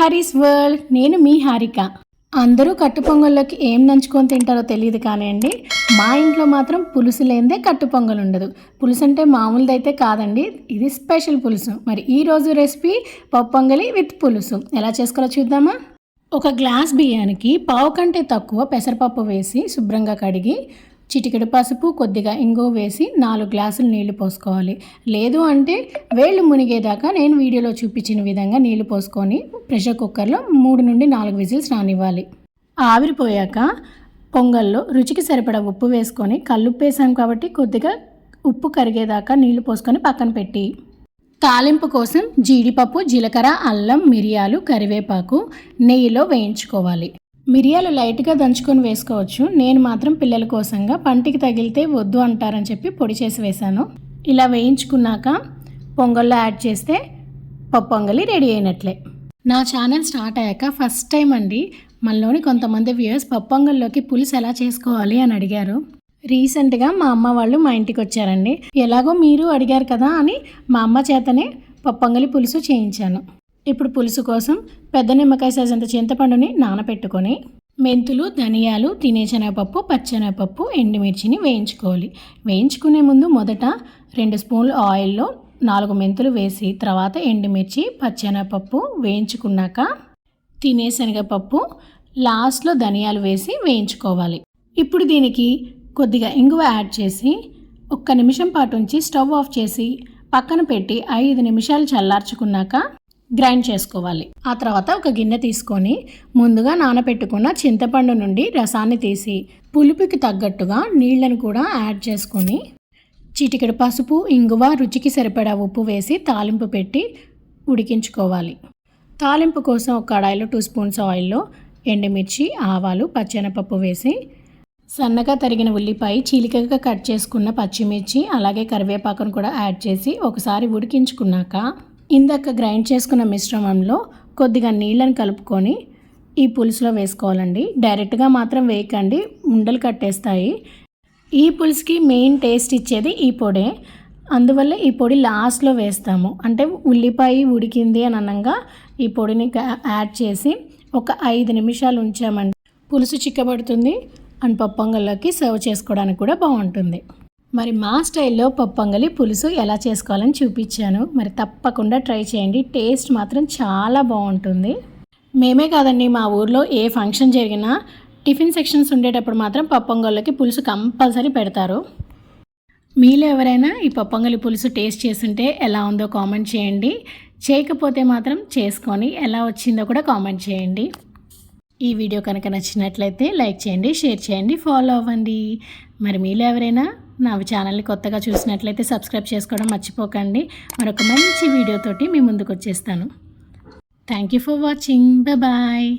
Haris world. నేను మీ హారిక. అందరూ కట్టు పొంగల్లోకి ఏం నంచుకొని తింటారో తెలియదు కానివ్వండి, మా ఇంట్లో మాత్రం పులుసు లేనిదే కట్టు పొంగల్ ఉండదు. పులుసు అంటే మామూలుదైతే కాదండి, ఇది స్పెషల్ పులుసు. మరి ఈరోజు రెసిపీ పప్పు పొంగలి విత్ పులుసు. ఎలా చేసుకోవాలో చూద్దామా? ఒక గ్లాస్ బియ్యానికి పావు కంటే తక్కువ పెసరపప్పు వేసి శుభ్రంగా కడిగి చిటికెడు పసుపు, కొద్దిగా ఇంగువ వేసి 4 గ్లాసులు నీళ్లు పోసుకోవాలి. లేదు అంటే వేళ్ళు మునిగేదాకా నేను వీడియోలో చూపించిన విధంగా నీళ్లు పోసుకొని ప్రెషర్ కుక్కర్లో 3 నుండి 4 విజిల్స్ రానివ్వాలి. ఆవిరిపోయాక పొంగల్లో రుచికి సరిపడా ఉప్పు వేసుకొని, కల్లుప్పు వేసాం కాబట్టి కొద్దిగా ఉప్పు కరిగేదాకా నీళ్లు పోసుకొని పక్కన పెట్టి, తాలింపు కోసం జీడిపప్పు, జీలకర్ర, అల్లం, మిరియాలు, కరివేపాకు నెయ్యిలో వేయించుకోవాలి. మిరియాలు లైట్గా దంచుకొని వేసుకోవచ్చు. నేను మాత్రం పిల్లల కోసంగా పంటికి తగిలితే వద్దు అంటారని చెప్పి పొడి చేసి వేశాను. ఇలా వేయించుకున్నాక పొంగల్లో యాడ్ చేస్తే పప్పు పొంగలి రెడీ అయినట్లే. నా ఛానల్ స్టార్ట్ అయ్యాక ఫస్ట్ టైం అండి మనలోని కొంతమంది వ్యూయర్స్ పప్పు పొంగల్లోకి పులుసు ఎలా చేసుకోవాలి అని అడిగారు. రీసెంట్గా మా అమ్మ వాళ్ళు మా ఇంటికి వచ్చారండి. ఎలాగో మీరు అడిగారు కదా అని మా అమ్మ చేతనే పప్పు పొంగలి పులుసు చేయించాను. ఇప్పుడు పులుసు కోసం పెద్ద నిమ్మకాయ సైజంత చింతపండుని నానబెట్టుకొని మెంతులు, ధనియాలు, తినేశనగపప్పు, పచ్చెనగపప్పు, ఎండుమిర్చిని వేయించుకోవాలి. వేయించుకునే ముందు మొదట 2 స్పూన్లు ఆయిల్లో 4 మెంతులు వేసి, తర్వాత ఎండుమిర్చి, పచ్చెనగపప్పు వేయించుకున్నాక తినేశనగపప్పు, లాస్ట్లో ధనియాలు వేసి వేయించుకోవాలి. ఇప్పుడు దీనికి కొద్దిగా ఇంగువ యాడ్ చేసి 1 నిమిషం పాటు ఉంచి స్టవ్ ఆఫ్ చేసి పక్కన పెట్టి 5 నిమిషాలు చల్లార్చుకున్నాక గ్రైండ్ చేసుకోవాలి. ఆ తర్వాత ఒక గిన్నె తీసుకొని ముందుగా నానబెట్టుకున్న చింతపండు నుండి రసాన్ని తీసి పులుపుకి తగ్గట్టుగా నీళ్లను కూడా యాడ్ చేసుకొని చిటికెడు పసుపు, ఇంగువ, రుచికి సరిపడా ఉప్పు వేసి తాలింపు పెట్టి ఉడికించుకోవాలి. తాలింపు కోసం ఒక కడాయిలో 2 స్పూన్స్ ఆయిల్లో ఎండుమిర్చి, ఆవాలు, పచ్చెనపప్పు వేసి సన్నగా తరిగిన ఉల్లిపాయ, చీలికగా కట్ చేసుకున్న పచ్చిమిర్చి, అలాగే కరివేపాకును కూడా యాడ్ చేసి ఒకసారి ఉడికించుకున్నాక ఇందాక గ్రైండ్ చేసుకున్న మిశ్రమంలో కొద్దిగా నీళ్ళని కలుపుకొని ఈ పులుసులో వేసుకోవాలండి. డైరెక్ట్గా మాత్రం వేయకండి, ఉండలు కట్టేస్తాయి. ఈ పులుసుకి మెయిన్ టేస్ట్ ఇచ్చేది ఈ పొడే, అందువల్ల ఈ పొడి లాస్ట్లో వేస్తాము. అంటే ఉల్లిపాయ ఉడికింది అని అనగా ఈ పొడిని యాడ్ చేసి ఒక 5 నిమిషాలు ఉంచామండి. పులుసు చిక్కబడుతుంది అండ్ పప్పు పొంగల్లోకి సర్వ్ చేసుకోవడానికి కూడా బాగుంటుంది. మరి మా స్టైల్లో పప్పు పొంగలి పులుసు ఎలా చేసుకోవాలని చూపించాను. మరి తప్పకుండా ట్రై చేయండి, టేస్ట్ మాత్రం చాలా బాగుంటుంది. మేమే కాదండి, మా ఊర్లో ఏ ఫంక్షన్ జరిగినా టిఫిన్ సెక్షన్స్ ఉండేటప్పుడు మాత్రం పప్పు పొంగల్లోకి పులుసు కంపల్సరీ పెడతారు. మీలో ఎవరైనా ఈ పప్పు పొంగలి పులుసు టేస్ట్ చేస్తుంటే ఎలా ఉందో కామెంట్ చేయండి. చేయకపోతే మాత్రం చేసుకొని ఎలా వచ్చిందో కూడా కామెంట్ చేయండి. ఈ వీడియో కనుక నచ్చినట్లయితే లైక్ చేయండి, షేర్ చేయండి, ఫాలో అవ్వండి. మరి మీలో ఎవరైనా నా ఛానల్ని కొత్తగా చూసినట్లయితే సబ్స్క్రైబ్ చేసుకోవడం మర్చిపోకండి. మరొక మంచి వీడియోతోటి మీ ముందుకు వచ్చేస్తాను. Thank you for watching. Bye.